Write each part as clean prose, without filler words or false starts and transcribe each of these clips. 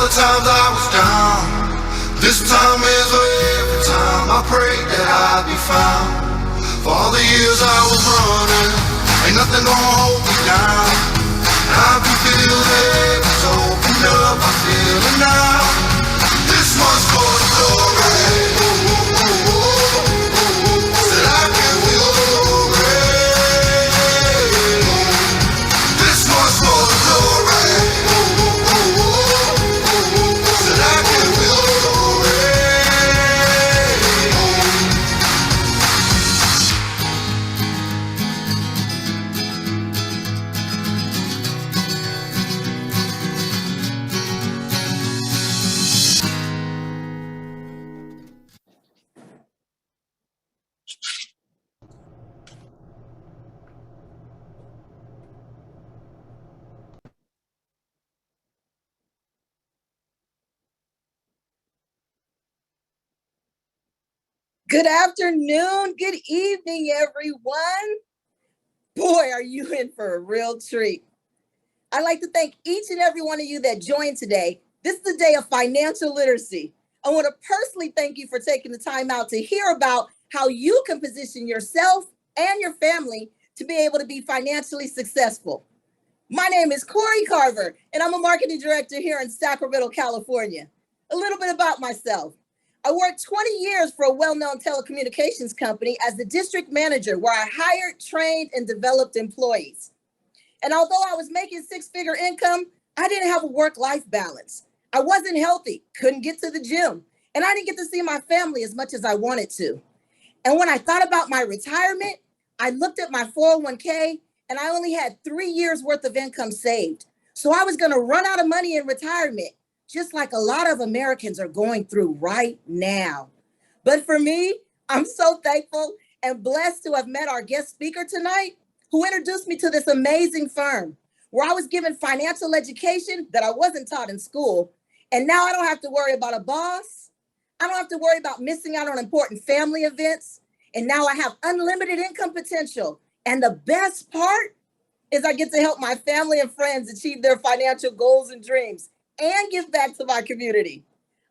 the times I was down. This time is every time I prayed that I'd be found. For all the years I was running, ain't nothing gonna hold me down. I can feel the heavens open up, I feel it now. This one's for the glory. Said I can feel the glory. This one's for the glory. Said I can feel the glory. Good afternoon, good evening, everyone. Boy, are you in for a real treat. I'd like to thank each and every one of you that joined today. This is the day of financial literacy. I want to personally thank you for taking the time out to hear about how you can position yourself and your family to be able to be financially successful. My name is Corey Carver, and I'm a marketing director here in Sacramento, California. A little bit about myself. I worked 20 years for a well-known telecommunications company as the district manager, where I hired, trained, and developed employees. And although I was making six-figure income, I didn't have a work-life balance. I wasn't healthy, couldn't get to the gym, and I didn't get to see my family as much as I wanted to. And when I thought about my retirement, I looked at my 401k, and I only had 3 years worth of income saved. So I was going to run out of money in retirement, just like a lot of Americans are going through right now. But for me, I'm so thankful and blessed to have met our guest speaker tonight, who introduced me to this amazing firm, where I was given financial education that I wasn't taught in school. And now I don't have to worry about a boss. I don't have to worry about missing out on important family events. And now I have unlimited income potential. And the best part is I get to help my family and friends achieve their financial goals and dreams and give back to my community.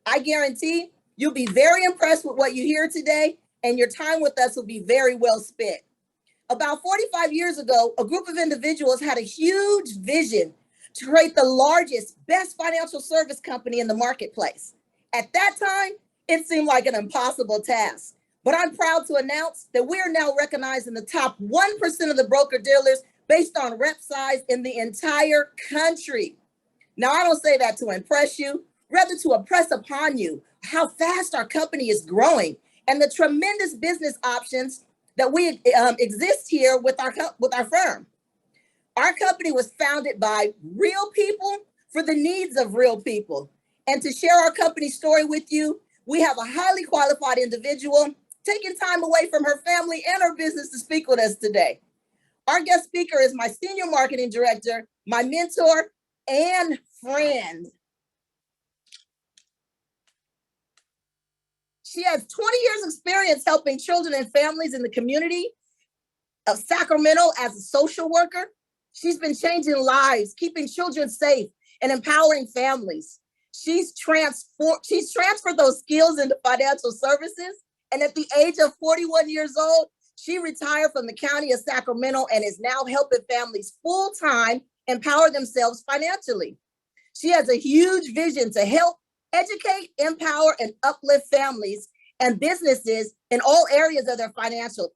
I guarantee you'll be very impressed with what you hear today, and your time with us will be very well spent. About 45 years ago, a group of individuals had a huge vision to create the largest, best financial service company in the marketplace. At that time, it seemed like an impossible task, but I'm proud to announce that we are now recognized in the top 1% of the broker-dealers based on rep size in the entire country. Now, I don't say that to impress you, rather to impress upon you how fast our company is growing and the tremendous business options that we exist here with our firm. Our company was founded by real people for the needs of real people. And to share our company story with you, we have a highly qualified individual taking time away from her family and her business to speak with us today. Our guest speaker is my senior marketing director, my mentor, and friend. She has 20 years experience helping children and families in the community of Sacramento as a social worker. She's been changing lives, keeping children safe, and empowering families. She's transferred those skills into financial services. And at the age of 41 years old, she retired from the county of Sacramento and is now helping families full-time empower themselves financially. She has a huge vision to help educate, empower, and uplift families and businesses in all areas of their financial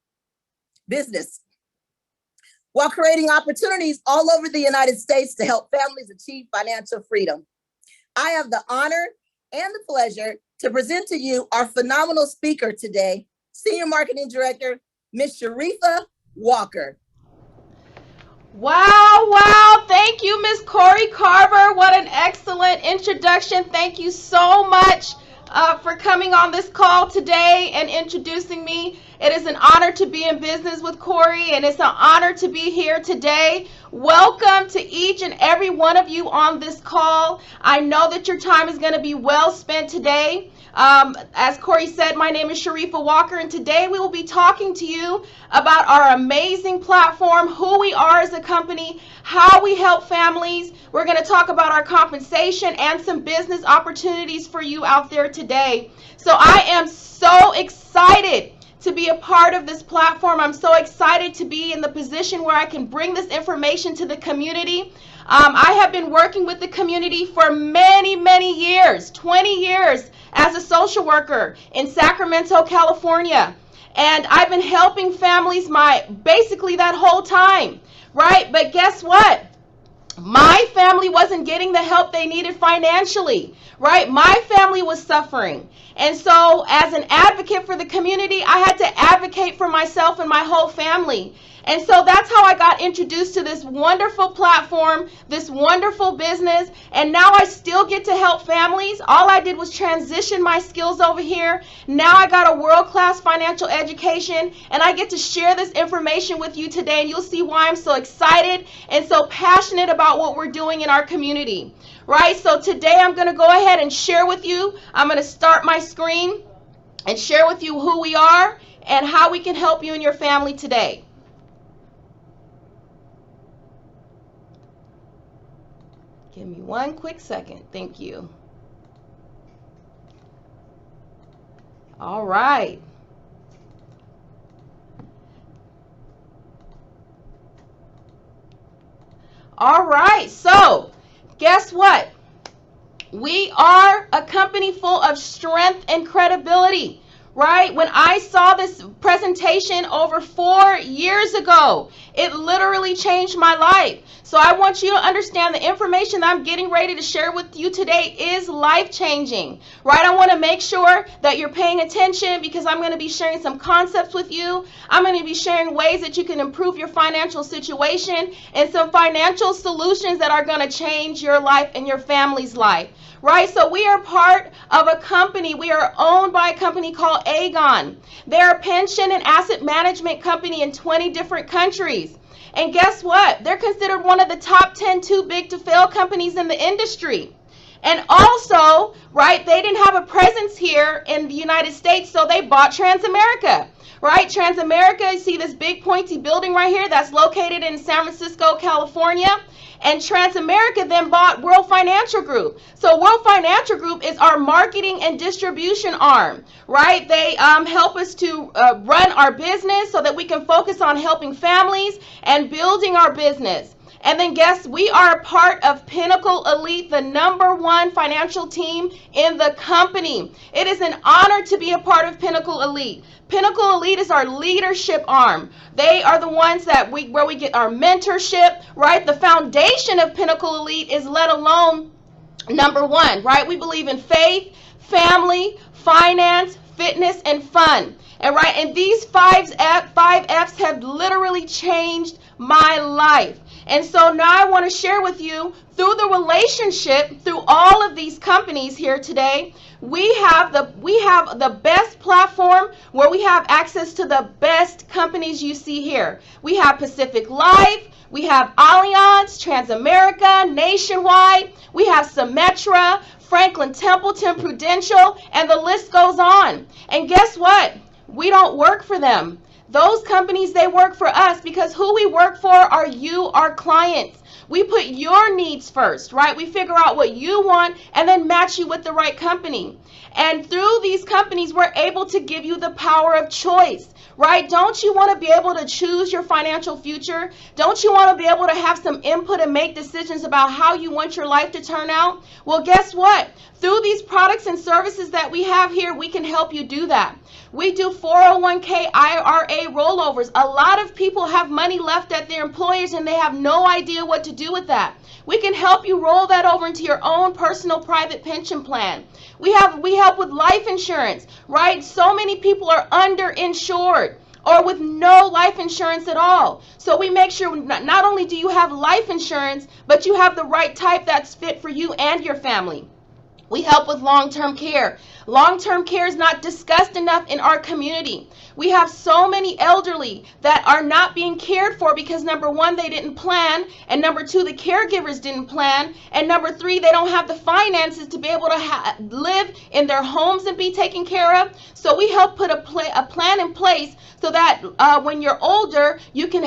business, while creating opportunities all over the United States to help families achieve financial freedom. I have the honor and the pleasure to present to you our phenomenal speaker today, Senior Marketing Director, Ms. Sharifa Walker. Wow. Thank you, Ms. Corey Carver. What an excellent introduction. Thank you so much for coming on this call today and introducing me. It is an honor to be in business with Corey, and it's an honor to be here today. Welcome to each and every one of you on this call. I know that your time is going to be well spent today. As Corey said, my name is Sharifa Walker, and today we will be talking to you about our amazing platform, who we are as a company, how we help families. We're going to talk about our compensation and some business opportunities for you out there today. So I am so excited to be a part of this platform. I'm so excited to be in the position where I can bring this information to the community. I have been working with the community for many, many years, 20 years as a social worker in Sacramento, California. And I've been helping families basically that whole time, right? But guess what? My family wasn't getting the help they needed financially, right? My family was suffering. And so as an advocate for the community, I had to advocate for myself and my whole family. And so that's how I got introduced to this wonderful platform, this wonderful business. And now I still get to help families. All I did was transition my skills over here. Now I got a world-class financial education, and I get to share this information with you today. And you'll see why I'm so excited and so passionate about what we're doing in our community, right? So today I'm going to go ahead and share with you. I'm going to start my screen and share with you who we are and how we can help you and your family today. Give me one quick second. Thank you. All right. All right. So, guess what? We are a company full of strength and credibility, right? When I saw this presentation over 4 years ago, it literally changed my life. So I want you to understand the information that I'm getting ready to share with you today is life-changing, right? I want to make sure that you're paying attention because I'm going to be sharing some concepts with you. I'm going to be sharing ways that you can improve your financial situation and some financial solutions that are going to change your life and your family's life, right? So we are part of a company. We are owned by a company called Aegon. They're a pension and asset management company in 20 different countries. And guess what? They're considered one of the top 10 too big to fail companies in the industry. And also, right, they didn't have a presence here in the United States, so they bought Transamerica, right? Transamerica, you see this big pointy building right here that's located in San Francisco, California. And Transamerica then bought World Financial Group. So World Financial Group is our marketing and distribution arm, right? They help us to run our business so that we can focus on helping families and building our business. And then guess, we are a part of Pinnacle Elite, the #1 financial team in the company. It is an honor to be a part of Pinnacle Elite. Pinnacle Elite is our leadership arm. They are the ones where we get our mentorship, right? The foundation of Pinnacle Elite is let alone #1, right? We believe in faith, family, finance, fitness, and fun. And right, and these five F's have literally changed my life. And so now I want to share with you through the relationship, through all of these companies here today, we have the best platform where we have access to the best companies you see here. We have Pacific Life, we have Allianz, Transamerica, Nationwide, we have Symetra, Franklin Templeton, Prudential, and the list goes on. And guess what? We don't work for them. Those companies, they work for us because who we work for are you, our clients. We put your needs first, right? We figure out what you want and then match you with the right company. And through these companies, we're able to give you the power of choice, right? Don't you want to be able to choose your financial future? Don't you want to be able to have some input and make decisions about how you want your life to turn out? Well, guess what? Through these products and services that we have here, we can help you do that. We do 401k IRA rollovers. A lot of people have money left at their employers and they have no idea what to do with that. We can help you roll that over into your own personal private pension plan. We help with life insurance, right? So many people are underinsured or with no life insurance at all. So we make sure not only do you have life insurance, but you have the right type that's fit for you and your family. We help with long-term care. Long-term care is not discussed enough in our community. We have so many elderly that are not being cared for because number one, they didn't plan, and number two, the caregivers didn't plan, and number three, they don't have the finances to be able to live in their homes and be taken care of. So we help put a plan in place so that when you're older, you can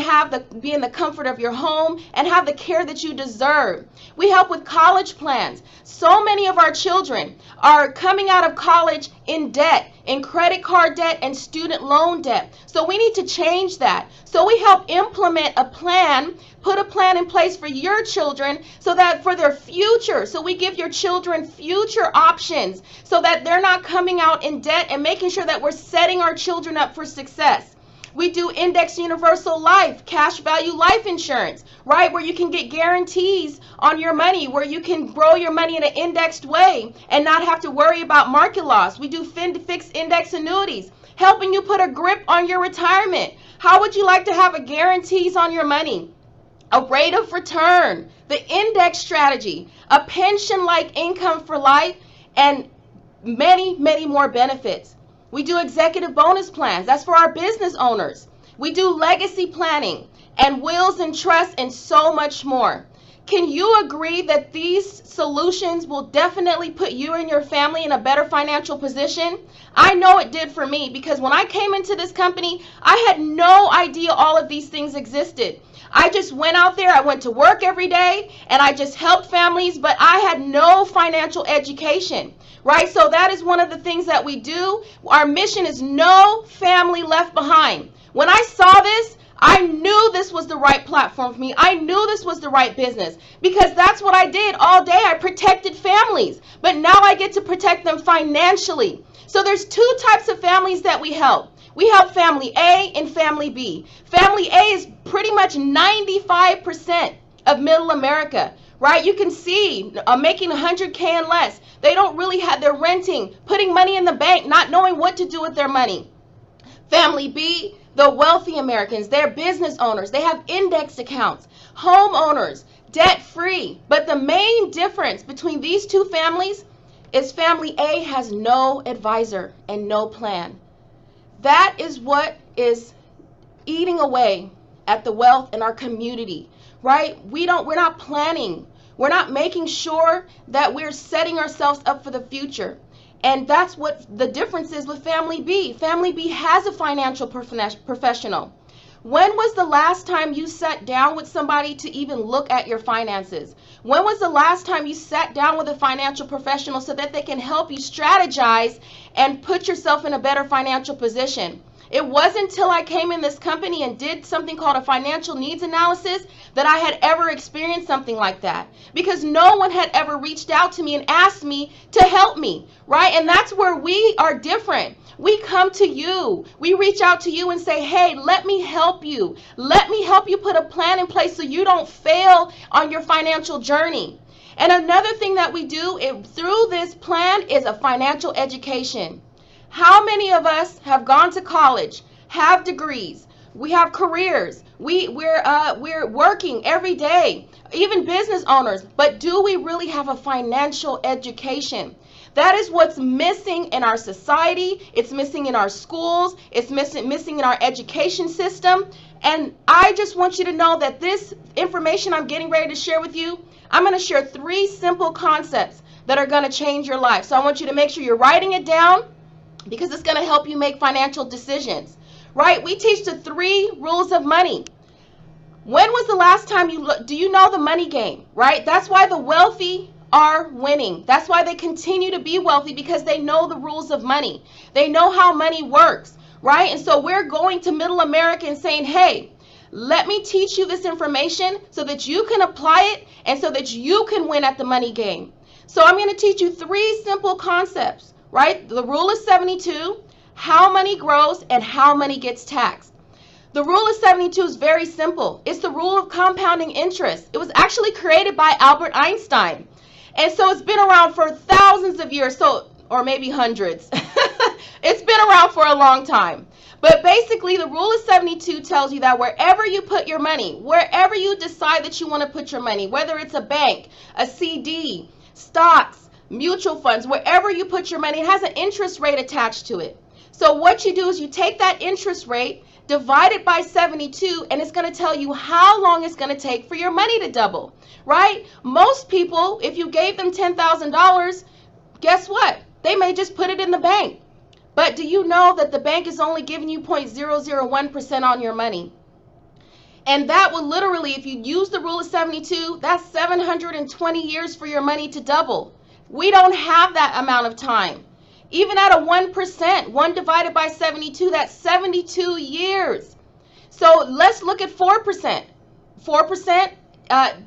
be in the comfort of your home and have the care that you deserve. We help with college plans. So many of our children are coming out of college in debt, in credit card debt and student loan debt. So we need to change that. So we help implement a plan, put a plan in place for your children so that for their future, so we give your children future options so that they're not coming out in debt, and making sure that we're setting our children up for success. We do index universal life, cash value life insurance, right? Where you can get guarantees on your money, where you can grow your money in an indexed way and not have to worry about market loss. We do fixed index annuities, helping you put a grip on your retirement. How would you like to have a guarantees on your money? A rate of return, the index strategy, a pension-like income for life, and many, many more benefits. We do executive bonus plans. That's for our business owners. We do legacy planning and wills and trusts and so much more. Can you agree that these solutions will definitely put you and your family in a better financial position? I know it did for me, because when I came into this company, I had no idea all of these things existed. I just went out there, I went to work every day, and I just helped families, but I had no financial education, right? So that is one of the things that we do. Our mission is no family left behind. When I saw this, I knew this was the right platform for me. I knew this was the right business, because that's what I did all day. I protected families, but now I get to protect them financially. So there's two types of families that we help. We help family A and family B. Family A is pretty much 95% of middle America, right? You can see making $100K and less. They don't really have, they're renting, putting money in the bank, not knowing what to do with their money. Family B, the wealthy Americans, they're business owners. They have index accounts, homeowners, debt-free. But the main difference between these two families is family A has no advisor and no plan. That is what is eating away at the wealth in our community, right? We're not planning. We're not making sure that we're setting ourselves up for the future. And that's what the difference is with family B. Family B has a financial professional. When was the last time you sat down with somebody to even look at your finances? When was the last time you sat down with a financial professional so that they can help you strategize and put yourself in a better financial position? It wasn't until I came in this company and did something called a financial needs analysis that I had ever experienced something like that, because no one had ever reached out to me and asked me to help me, right? And that's where we are different. We come to you. We reach out to you and say, hey, let me help you. Let me help you put a plan in place so you don't fail on your financial journey. And another thing that we do through this plan is a financial education. How many of us have gone to college, have degrees, we have careers, we're working every day, even business owners, but do we really have a financial education? That is what's missing in our society. It's missing in our schools. It's missing in our education system. And I just want you to know that this information I'm getting ready to share with you, I'm going to share 3 simple concepts that are going to change your life. So I want you to make sure you're writing it down, because it's going to help you make financial decisions, right? We teach the 3 rules of money. When was the last time do you know the money game, right? That's why the wealthy are winning. That's why they continue to be wealthy, because they know the rules of money. They know how money works, right? And so we're going to middle America and saying, hey, let me teach you this information so that you can apply it and so that you can win at the money game. So I'm going to teach you 3 simple concepts, right? The rule of 72, how money grows, and how money gets taxed. The rule of 72 is very simple. It's the rule of compounding interest. It was actually created by Albert Einstein. And so it's been around for thousands of years, or maybe hundreds. It's been around for a long time. But basically, the rule of 72 tells you that wherever you put your money, wherever you decide that you want to put your money, whether it's a bank, a CD, stocks, mutual funds, wherever you put your money, it has an interest rate attached to it. So what you do is you take that interest rate, divide it by 72, and it's going to tell you how long it's going to take for your money to double, right? Most people, if you gave them $10,000, guess what? They may just put it in the bank. But do you know that the bank is only giving you 0.001% on your money? And that will literally, if you use the rule of 72, that's 720 years for your money to double. We don't have that amount of time. Even at a 1%, 1 divided by 72, that's 72 years. So let's look at 4%. 4%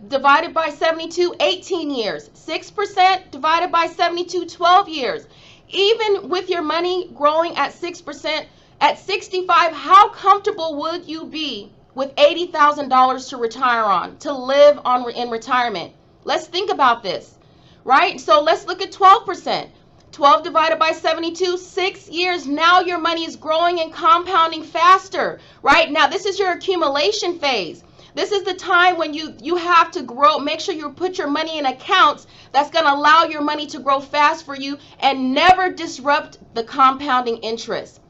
divided by 72, 18 years. 6% divided by 72, 12 years. Even with your money growing at 6%, at 65, how comfortable would you be with $80,000 to retire on, to live on in retirement? Let's think about this, right? So let's look at 12%. 12 divided by 72, 6 years. Now your money is growing and compounding faster, right? Now this is your accumulation phase. This is the time when you have to grow, make sure you put your money in accounts that's going to allow your money to grow fast for you and never disrupt the compounding interest.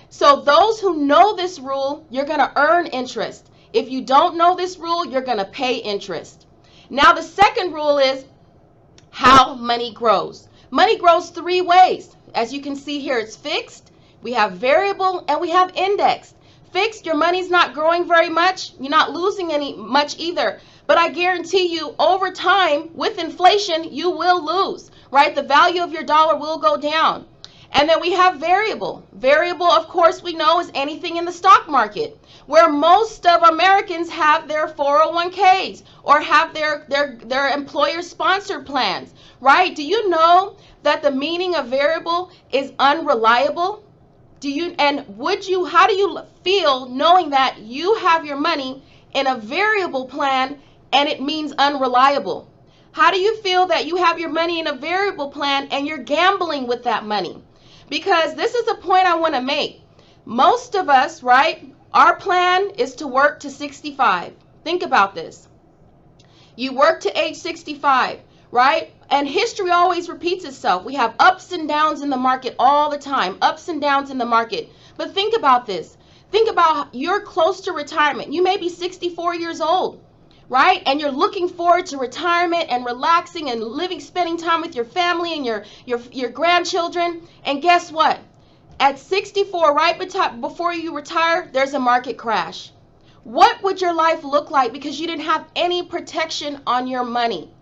So those who know this rule, you're going to earn interest. If you don't know this rule, you're going to pay interest. Now the second rule is how money grows. Money grows 3 ways. As you can see here, it's fixed, we have variable, and we have indexed. Fixed, your money's not growing very much. You're not losing much either. But I guarantee you, over time, with inflation, you will lose, right? The value of your dollar will go down. And then we have variable. Variable, of course, we know is anything in the stock market, where most of Americans have their 401ks or have their employer-sponsored plans, right? Do you know that the meaning of variable is unreliable? How do you feel knowing that you have your money in a variable plan and it means unreliable? How do you feel that you have your money in a variable plan and you're gambling with that money? Because this is a point I want to make. Most of us, right, our plan is to work to 65. Think about this. You work to age 65, right? And history always repeats itself. We have ups and downs in the market all the time, ups and downs in the market. But think about this. Think about you're close to retirement. You may be 64 years old, right? And you're looking forward to retirement and relaxing and living, spending time with your family and your grandchildren. And guess what? At 64, right before you retire, there's a market crash. What would your life look like because you didn't have any protection on your money?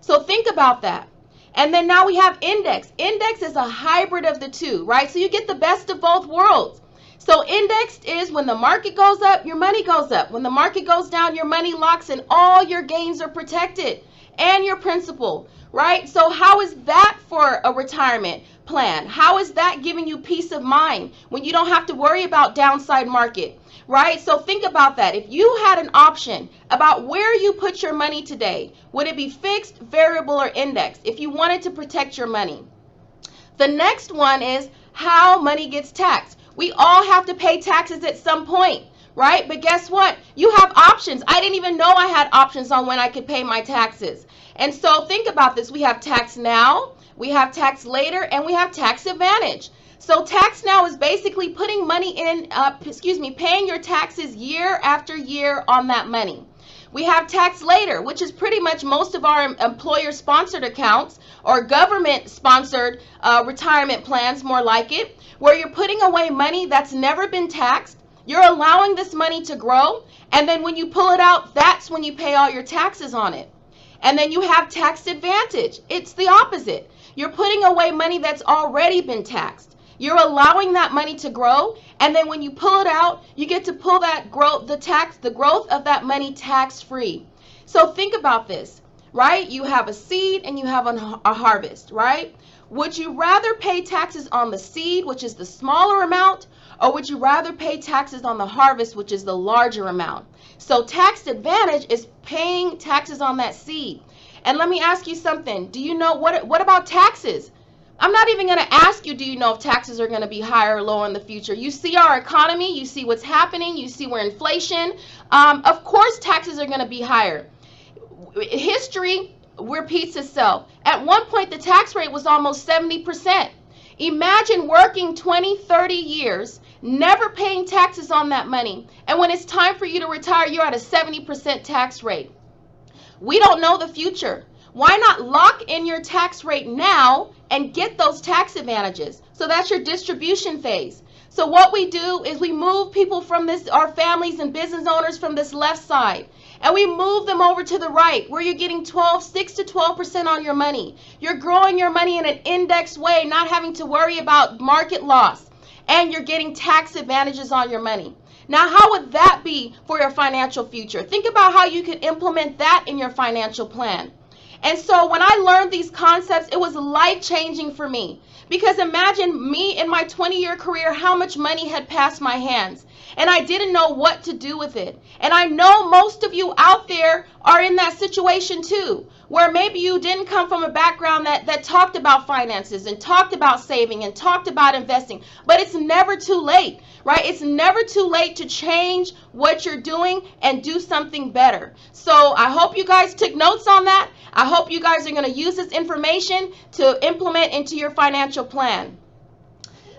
So think about that. And then now we have index. Index is a hybrid of the two, right? So you get the best of both worlds. So indexed is when the market goes up, your money goes up. When the market goes down, your money locks and all your gains are protected and your principal, right? So how is that for a retirement plan? How is that giving you peace of mind when you don't have to worry about downside market, right? So think about that. If you had an option about where you put your money today, would it be fixed, variable, or indexed if you wanted to protect your money? The next one is how money gets taxed. We all have to pay taxes at some point, right? But guess what? You have options. I didn't even know I had options on when I could pay my taxes. And so think about this. We have tax now, we have tax later, and we have tax advantage. So tax now is basically putting money in, paying your taxes year after year on that money. We have tax later, which is pretty much most of our employer-sponsored accounts or government-sponsored retirement plans, more like it, where you're putting away money that's never been taxed. You're allowing this money to grow, and then when you pull it out, that's when you pay all your taxes on it. And then you have tax advantage. It's the opposite. You're putting away money that's already been taxed. You're allowing that money to grow, and then when you pull it out, you get to pull that growth, the growth of that money tax-free. So think about this, right? You have a seed and you have a harvest, right? Would you rather pay taxes on the seed, which is the smaller amount, or would you rather pay taxes on the harvest, which is the larger amount? So tax advantage is paying taxes on that seed. And let me ask you something. Do you know what about taxes? I'm not even going to ask you, do you know if taxes are going to be higher or lower in the future? You see our economy, you see what's happening, you see where inflation. Of course taxes are going to be higher. History, repeats itself. At one point, the tax rate was almost 70%. Imagine working 20, 30 years, never paying taxes on that money. And when it's time for you to retire, you're at a 70% tax rate. We don't know the future. Why not lock in your tax rate now and get those tax advantages? So that's your distribution phase. So what we do is we move people from this, our families and business owners from this left side, and we move them over to the right, where you're getting 6 to 12% on your money. You're growing your money in an indexed way, not having to worry about market loss, and you're getting tax advantages on your money. Now, how would that be for your financial future? Think about how you could implement that in your financial plan. And so when I learned these concepts, it was life-changing for me. Because imagine me in my 20-year career, how much money had passed my hands. And I didn't know what to do with it. And I know most of you out there are in that situation too, where maybe you didn't come from a background that talked about finances and talked about saving and talked about investing. But it's never too late, right? It's never too late to change what you're doing and do something better. So I hope you guys took notes on that. I hope you guys are going to use this information to implement into your financial plan.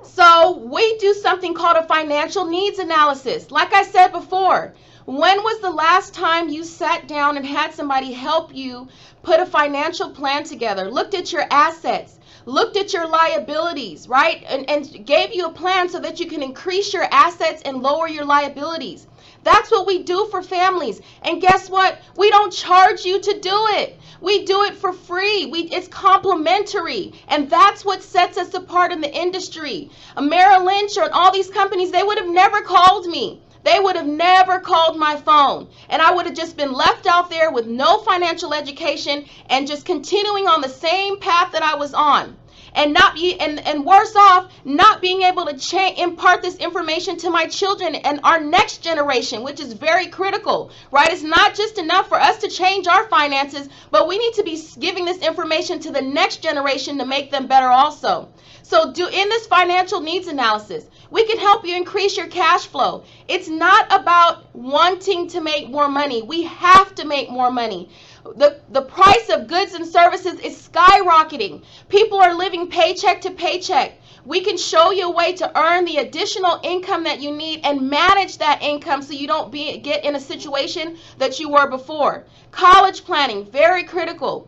So we do something called a financial needs analysis. Like I said before, when was the last time you sat down and had somebody help you put a financial plan together, looked at your assets, looked at your liabilities, right? And gave you a plan so that you can increase your assets and lower your liabilities. That's what we do for families. And guess what? We don't charge you to do it. We do it for free. It's complimentary. And that's what sets us apart in the industry. Merrill Lynch and all these companies, they would have never called me. They would have never called my phone. And I would have just been left out there with no financial education and just continuing on the same path that I was on. And and worse off, not being able to impart this information to my children and our next generation, which is very critical, right? It's not just enough for us to change our finances, but we need to be giving this information to the next generation to make them better also. So in this financial needs analysis, we can help you increase your cash flow. It's not about wanting to make more money. We have to make more money. The price of goods and services is skyrocketing. People are living paycheck to paycheck. We can show you a way to earn the additional income that you need and manage that income so you don't get in a situation that you were before. College planning, very critical.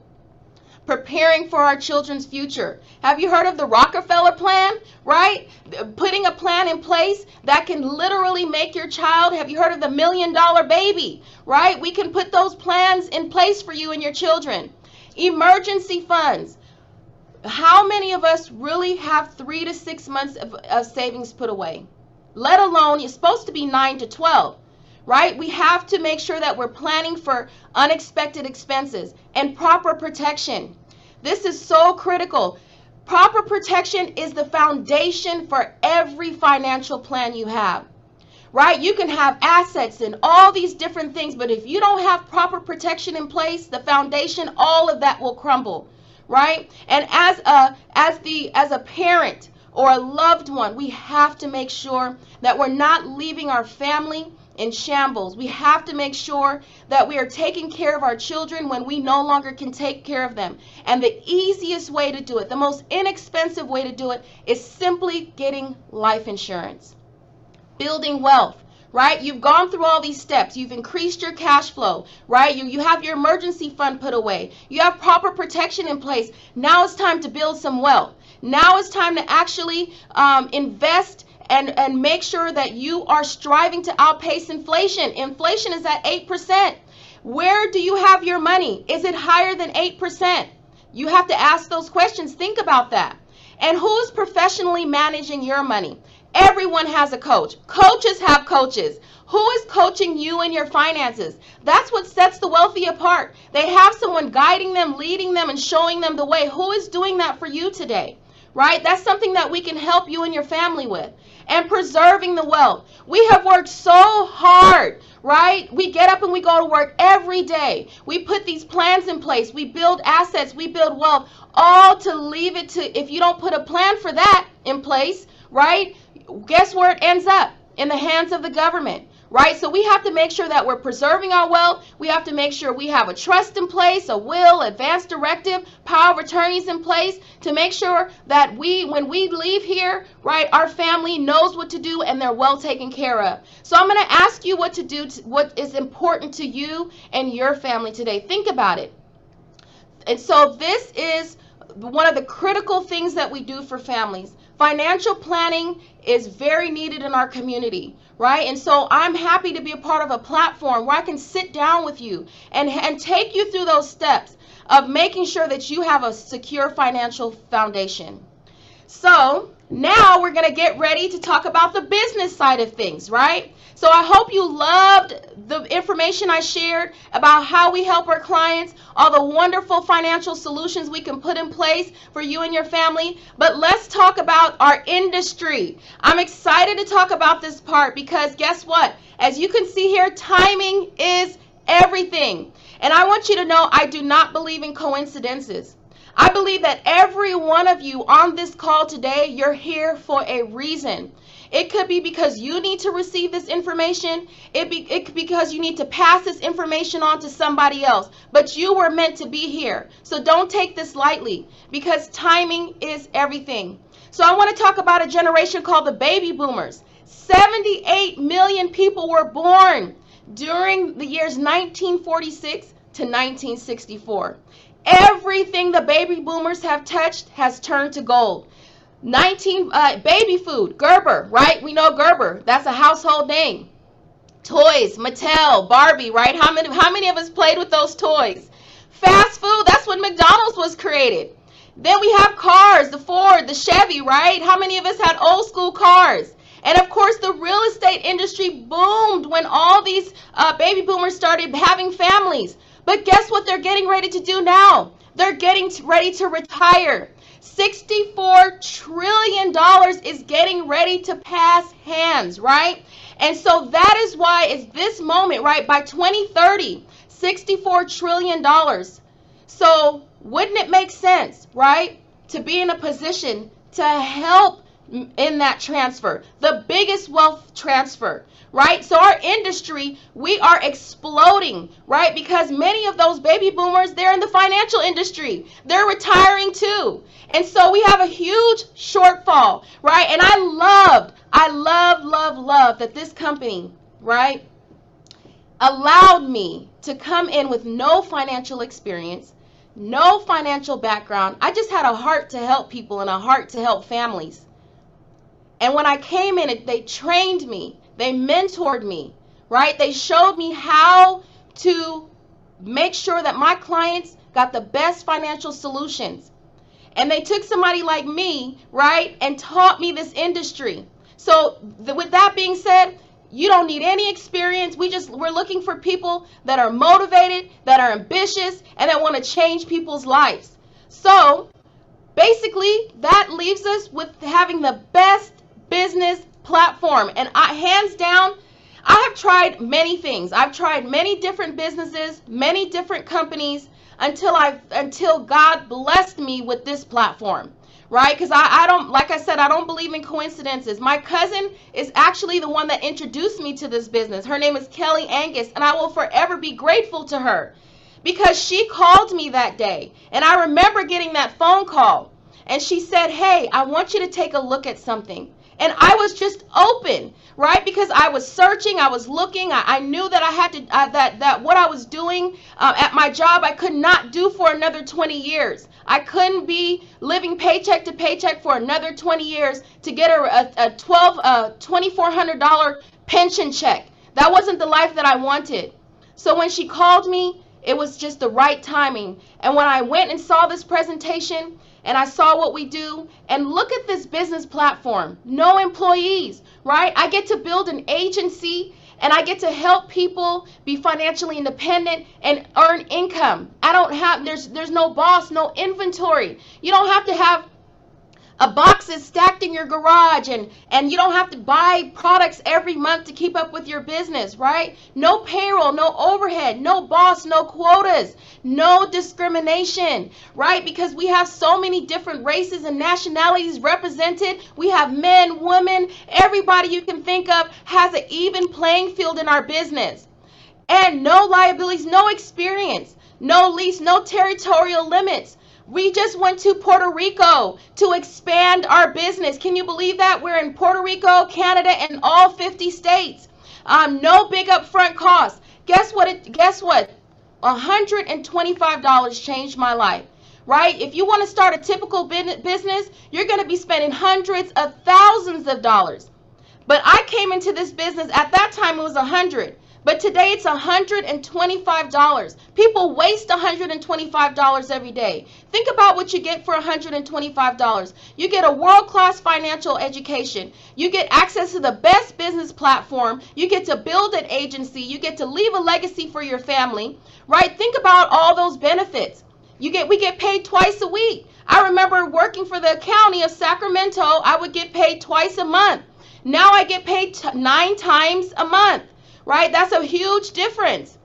Preparing for our children's future. Have you heard of the Walkfer plan, right? Putting a plan in place that can literally make your child, have you heard of the $1 million baby, right? We can put those plans in place for you and your children. Emergency funds. How many of us really have 3 to 6 months of savings put away? Let alone, it's supposed to be 9 to 12. Right? We have to make sure that we're planning for unexpected expenses and proper protection. This is so critical. Proper protection is the foundation for every financial plan you have. Right? You can have assets and all these different things, but if you don't have proper protection in place, the foundation, all of that will crumble. Right? And as a parent or a loved one, we have to make sure that we're not leaving our family in shambles. We have to make sure that we are taking care of our children when we no longer can take care of them. And the easiest way to do it, the most inexpensive way to do it, is simply getting life insurance. Building wealth, right? You've gone through all these steps. You've increased your cash flow, right? You have your emergency fund put away. You have proper protection in place. Now it's time to build some wealth. Now it's time to actually invest and make sure that you are striving to outpace inflation. Inflation is at 8%. Where do you have your money? Is it higher than 8%? You have to ask those questions. Think about that. And who's professionally managing your money? Everyone has a coach. Coaches have coaches. Who is coaching you in your finances? That's what sets the wealthy apart. They have someone guiding them, leading them, and showing them the way. Who is doing that for you today? Right? That's something that we can help you and your family with. And preserving the wealth. We have worked so hard, right? We get up and we go to work every day. We put these plans in place. We build assets. We build wealth. All to leave it to, if you don't put a plan for that in place, right? Guess where it ends up? In the hands of the government. right? So we have to make sure that we're preserving our wealth. We have to make sure we have a trust in place, a will, advance directive, power of attorneys in place to make sure that when we leave here, right, our family knows what to do and they're well taken care of. So I'm going to ask you what to do, what is important to you and your family today. Think about it. And so this is one of the critical things that we do for families. Financial planning is very needed in our community, right? And so I'm happy to be a part of a platform where I can sit down with you and take you through those steps of making sure that you have a secure financial foundation. So now we're going to get ready to talk about the business side of things, right? So I hope you loved the information I shared about how we help our clients, all the wonderful financial solutions we can put in place for you and your family. But let's talk about our industry. I'm excited to talk about this part because guess what? As you can see here, timing is everything. And I want you to know I do not believe in coincidences. I believe that every one of you on this call today, you're here for a reason. It could be because you need to receive this information. It could be because you need to pass this information on to somebody else. But you were meant to be here. So don't take this lightly because timing is everything. So I want to talk about a generation called the baby boomers. 78 million people were born during the years 1946 to 1964. Everything the baby boomers have touched has turned to gold. Baby food, Gerber, right? We know Gerber. That's a household name. Toys, Mattel, Barbie, right? How many of us played with those toys? Fast food, that's when McDonald's was created. Then we have cars, the Ford, the Chevy, right? How many of us had old school cars? And of course, the real estate industry boomed when all these baby boomers started having families. But guess what they're getting ready to do now? They're getting ready to retire. $64 trillion is getting ready to pass hands, right? And so that is why it's this moment, right? By 2030, $64 trillion. So wouldn't it make sense, right, to be in a position to help in that transfer, the biggest wealth transfer, right? So our industry, we are exploding, right? Because many of those baby boomers, they're in the financial industry. They're retiring too. And so we have a huge shortfall, right? And I love that this company, right, allowed me to come in with no financial experience, no financial background. I just had a heart to help people and a heart to help families. And when I came in, they trained me, they mentored me, right? They showed me how to make sure that my clients got the best financial solutions. And they took somebody like me, right, and taught me this industry. So with that being said, you don't need any experience. We're looking for people that are motivated, that are ambitious, and that want to change people's lives. So basically, that leaves us with having the best business platform. And hands down, I have tried many things. I've tried many different businesses, many different companies until God blessed me with this platform, right? Because I don't, like I said, I don't believe in coincidences. My cousin is actually the one that introduced me to this business. Her name is Kelly Angus, and I will forever be grateful to her because she called me that day. And I remember getting that phone call, and she said, "Hey, I want you to take a look at something." And I was just open, right? Because I was searching, I was looking. I knew that I had to, that what I was doing at my job, I could not do for another 20 years. I couldn't be living paycheck to paycheck for another 20 years to get a $2,400 pension check. That wasn't the life that I wanted. So when she called me, it was just the right timing. And when I went and saw this presentation, and I saw what we do, and look at this business platform. No employees, right? I get to build an agency, and I get to help people be financially independent and earn income. I don't have, there's no boss, no inventory. You don't have to have boxes stacked in your garage, and you don't have to buy products every month to keep up with your business, right? No payroll, no overhead, no boss, no quotas, no discrimination, right? Because we have so many different races and nationalities represented. We have men, women, everybody you can think of has an even playing field in our business. And no liabilities, no experience, no lease, no territorial limits. We just went to Puerto Rico to expand our business. Can you believe that? We're in Puerto Rico, Canada, and all 50 states. No big upfront costs. Guess what? $125 changed my life, right? If you want to start a typical business, you're going to be spending hundreds of thousands of dollars. But I came into this business, at that time it was $100. But today it's $125. People waste $125 every day. Think about what you get for $125. You get a world-class financial education. You get access to the best business platform. You get to build an agency. You get to leave a legacy for your family, right? Think about all those benefits. We get paid twice a week. I remember working for the county of Sacramento, I would get paid twice a month. Now I get paid 9 times a month. Right? That's a huge difference.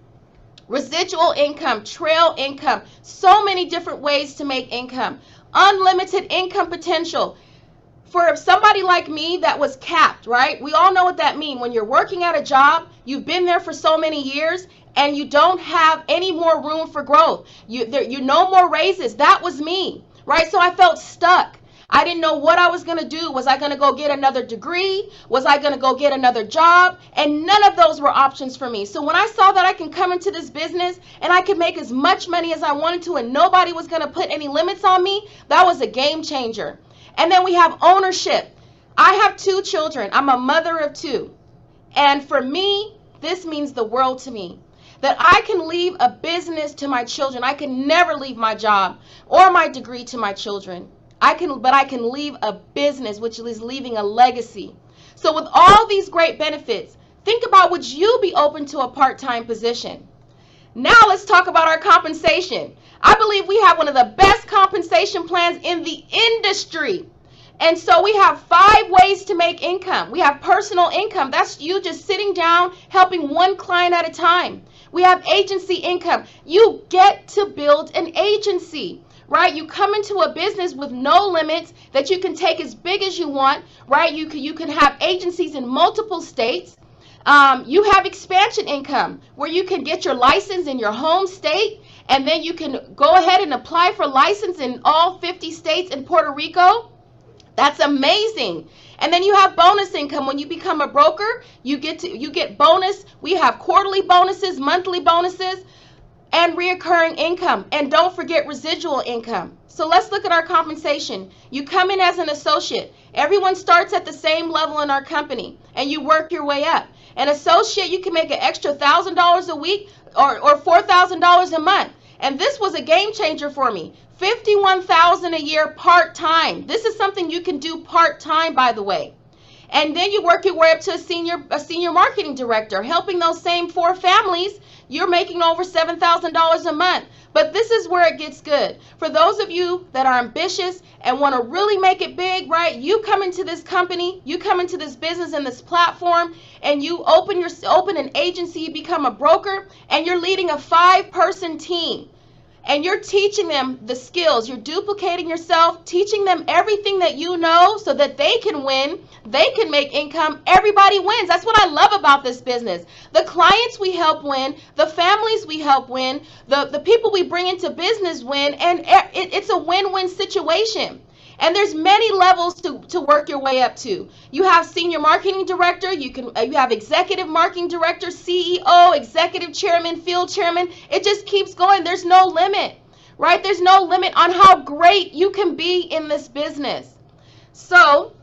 Residual income, trail income, so many different ways to make income. Unlimited income potential. For somebody like me that was capped, right? We all know what that means. When you're working at a job, you've been there for so many years, and you don't have any more room for growth. You no more raises. That was me, right? So I felt stuck. I didn't know what I was going to do. Was I going to go get another degree? Was I going to go get another job? And none of those were options for me. So when I saw that I can come into this business and I could make as much money as I wanted to and nobody was going to put any limits on me, that was a game changer. And then we have ownership. I have 2 children. I'm a mother of 2. And for me, this means the world to me. That I can leave a business to my children. I can never leave my job or my degree to my children. But I can leave a business, which is leaving a legacy. So with all these great benefits, think about, would you be open to a part-time position? Now let's talk about our compensation. I believe we have one of the best compensation plans in the industry. And so we have 5 ways to make income. We have personal income. That's you just sitting down, helping one client at a time. We have agency income. You get to build an agency. Right? You come into a business with no limits that you can take as big as you want, right? You can have agencies in multiple states. You have expansion income where you can get your license in your home state, and then you can go ahead and apply for license in all 50 states and Puerto Rico. That's amazing. And then you have bonus income. When you become a broker, you get bonus. We have quarterly bonuses, monthly bonuses, and reoccurring income. And don't forget residual income. So let's look at our compensation. You come in as an associate. Everyone starts at the same level in our company, and you work your way up. An associate, you can make an extra $1,000 a week or $4,000 a month. And this was a game changer for me. $51,000 a year part-time. This is something you can do part-time, by the way. And then you work your way up to a senior marketing director, helping those same 4 families. You're making over $7,000 a month. But this is where it gets good. For those of you that are ambitious and want to really make it big, right? You come into this company, you come into this business and this platform, and you open an agency, you become a broker, and you're leading a 5-person team. And you're teaching them the skills. You're duplicating yourself, teaching them everything that you know so that they can win. They can make income. Everybody wins. That's what I love about this business. The clients we help win, the families we help win, the people we bring into business win, and it's a win-win situation. And there's many levels to work your way up to. You have senior marketing director, you have executive marketing director, CEO, executive chairman, field chairman. It just keeps going. There's no limit, right? There's no limit on how great you can be in this business. So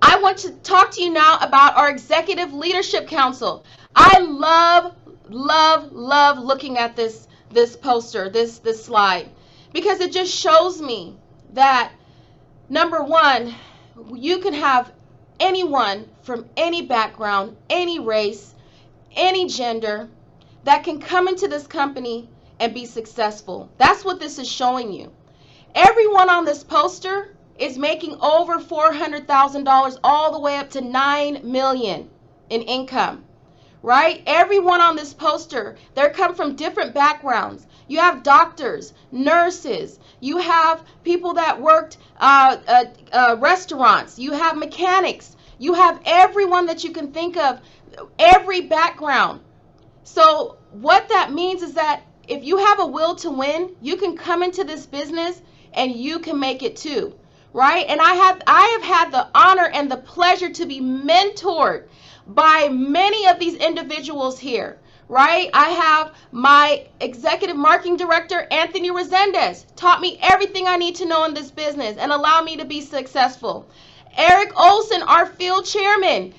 I want to talk to you now about our Executive Leadership Council. I love looking at this poster, this slide, because it just shows me that number one, you can have anyone from any background, any race, any gender that can come into this company and be successful. That's what this is showing you. Everyone on this poster is making over $400,000 all the way up to $9 million in income, right? Everyone on this poster, they come from different backgrounds. You have doctors, nurses, you have people that worked restaurants, you have mechanics, you have everyone that you can think of, every background. So what that means is that if you have a will to win, you can come into this business and you can make it too, right? And I have had the honor and the pleasure to be mentored by many of these individuals here, right? I have my executive marketing director, Anthony Resendez, taught me everything I need to know in this business and allow me to be successful. Eric Olson, our field chairman,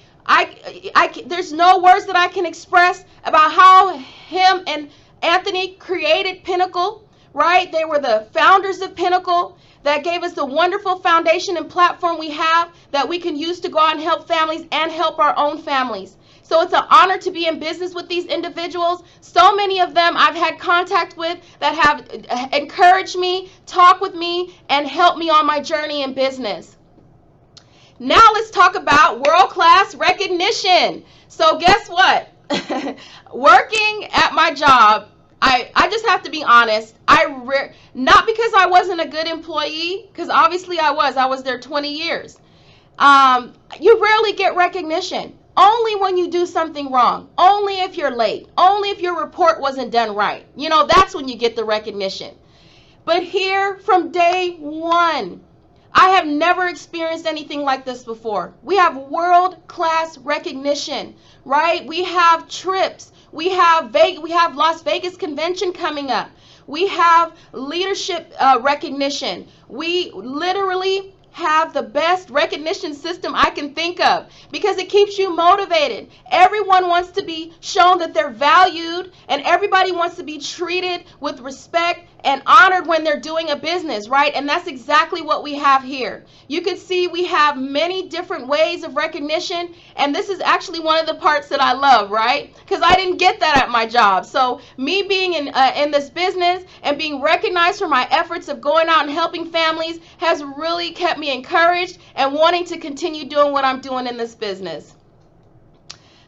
there's no words that I can express about how him and Anthony created Pinnacle, right? They were the founders of Pinnacle that gave us the wonderful foundation and platform we have that we can use to go out and help families and help our own families. So it's an honor to be in business with these individuals. So many of them I've had contact with that have encouraged me, talked with me, and helped me on my journey in business. Now let's talk about world-class recognition. So guess what? Working at my job, I just have to be honest. Not because I wasn't a good employee, because obviously I was there 20 years. You rarely get recognition. Only when you do something wrong. Only if you're late. Only if your report wasn't done right. You know, that's when you get the recognition. But here, from day one, I have never experienced anything like this before. We have world-class recognition, right? We have trips. We have Las Vegas convention coming up. We have leadership recognition. We literally have the best recognition system I can think of because it keeps you motivated. Everyone wants to be shown that they're valued, and everybody wants to be treated with respect and honored when they're doing a business, right? And that's exactly what we have here. You can see we have many different ways of recognition, and this is actually one of the parts that I love, right? Because I didn't get that at my job. So me being in this business and being recognized for my efforts of going out and helping families has really kept me encouraged and wanting to continue doing what I'm doing in this business.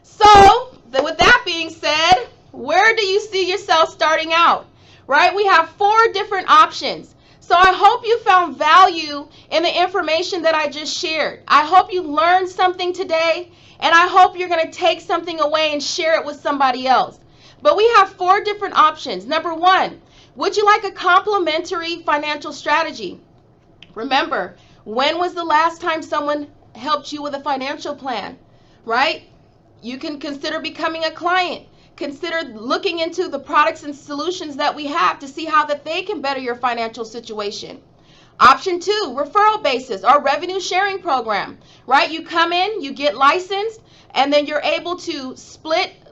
So with that being said, where do you see yourself starting out? Right? We have 4 different options. So I hope you found value in the information that I just shared. I hope you learned something today, and I hope you're going to take something away and share it with somebody else. But we have 4 different options. Number 1, would you like a complimentary financial strategy? Remember, when was the last time someone helped you with a financial plan? Right? You can consider becoming a client. Consider looking into the products and solutions that we have to see how that they can better your financial situation. Option 2, referral basis or revenue sharing program, right? You come in, you get licensed, and then you're able to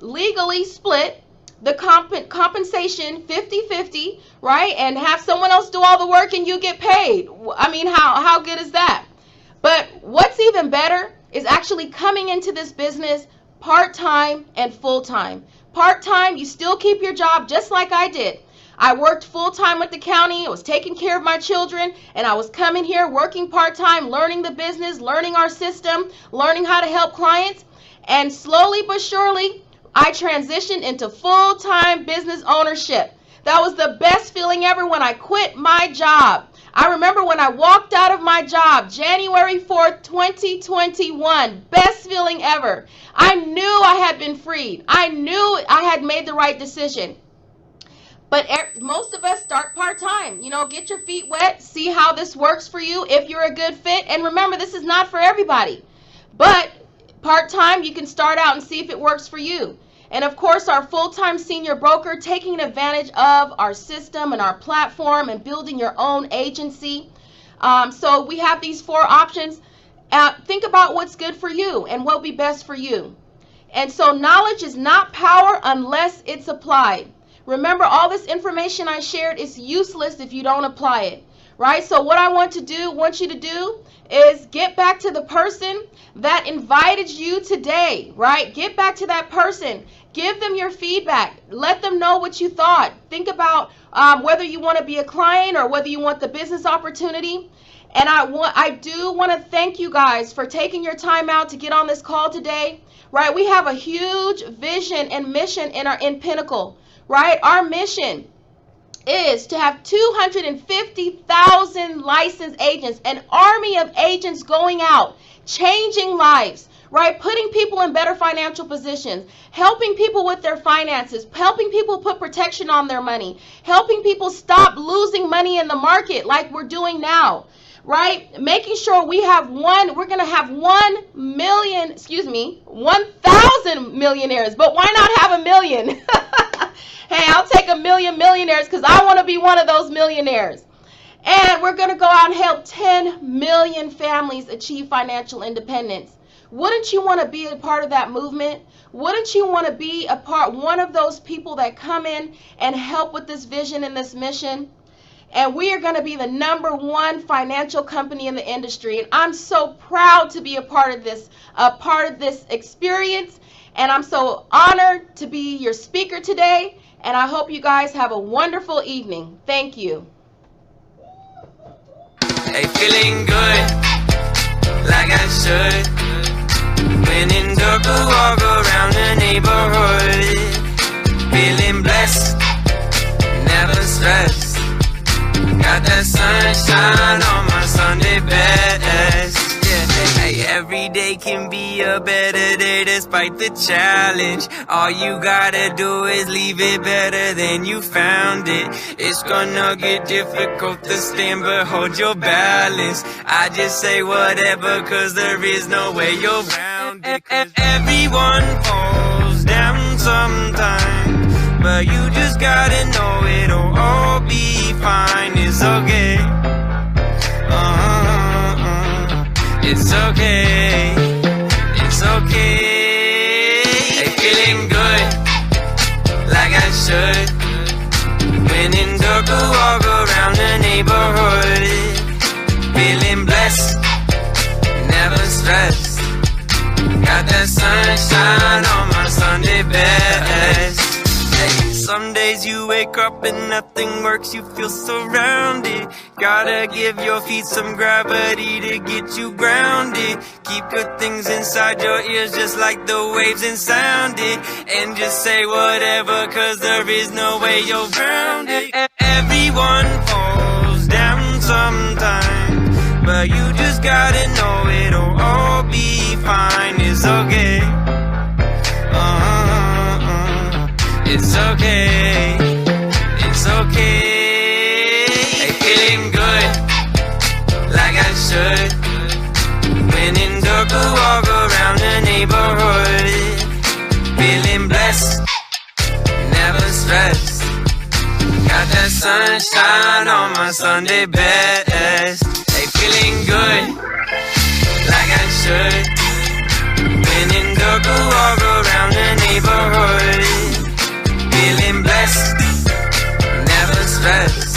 legally split the compensation 50-50, right? And have someone else do all the work and you get paid. I mean, how good is that? But what's even better is actually coming into this business part-time and full-time. Part-time, you still keep your job just like I did. I worked full-time with the county, I was taking care of my children, and I was coming here working part-time, learning the business, learning our system, learning how to help clients, and slowly but surely, I transitioned into full-time business ownership. That was the best feeling ever when I quit my job. I remember when I walked out of my job, January 4th, 2021, best feeling ever. I knew I had been freed. I knew I had made the right decision. But most of us start part-time. You know, get your feet wet, see how this works for you, if you're a good fit. And remember, this is not for everybody. But part-time, you can start out and see if it works for you. And of course, our full-time senior broker, taking advantage of our system and our platform and building your own agency. So we have these 4 options. Think about what's good for you and what will be best for you. And so knowledge is not power unless it's applied. Remember, all this information I shared is useless if you don't apply it, right? So what I want you to do is get back to the person that invited you today, right? Get back to that person. Give them your feedback. Let them know what you thought. Think about whether you want to be a client or whether you want the business opportunity. And I do want to thank you guys for taking your time out to get on this call today. Right? We have a huge vision and mission in Pinnacle. Right? Our mission is to have 250,000 licensed agents, an army of agents going out, changing lives, right? Putting people in better financial positions, helping people with their finances, helping people put protection on their money, helping people stop losing money in the market like we're doing now, right? Making sure we're going to have 1,000 millionaires, but why not have a million? Hey, I'll take a million millionaires because I want to be one of those millionaires. And we're going to go out and help 10 million families achieve financial independence. Wouldn't you want to be a part of that movement? Wouldn't you want to be one of those people that come in and help with this vision and this mission? And we are going to be the #1 financial company in the industry. And I'm so proud to be a part of this experience. And I'm so honored to be your speaker today. And I hope you guys have a wonderful evening. Thank you. Hey, feeling good, like I should. When in dark, walk around the neighborhood. Feeling blessed, never stressed. Got that sunshine on my Sunday best. Yeah, hey, every day can be a better day despite the challenge. All you gotta do is leave it better than you found it. It's gonna get difficult to stand, but hold your balance. I just say whatever, cause there is no way you're around it. Everyone falls down sometimes, but you just gotta know it'll all be fine. It's okay. It's okay. It's okay. Hey, feeling good, like I should. When in dark, walk around the neighborhood. Feeling blessed, never stressed. Got that sunshine on my Sunday best. Hey, some days you wake up and nothing works, you feel surrounded. Gotta give your feet some gravity to get you grounded. Keep good things inside your ears just like the waves and sound it. And just say whatever, cause there is no way you're grounded. Everyone falls down sometime, but you just gotta know it'll all be fine. It's okay. It's okay. It's okay. Hey, feeling good, like I should. When in dark, walk around the neighborhood. Feeling blessed, never stressed. Got that sunshine on my Sunday best. Hey, feeling good, like I should. When in dark, walk around the neighborhood. Feeling blessed, never stressed.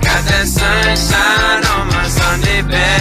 Got that sunshine on my Sunday best.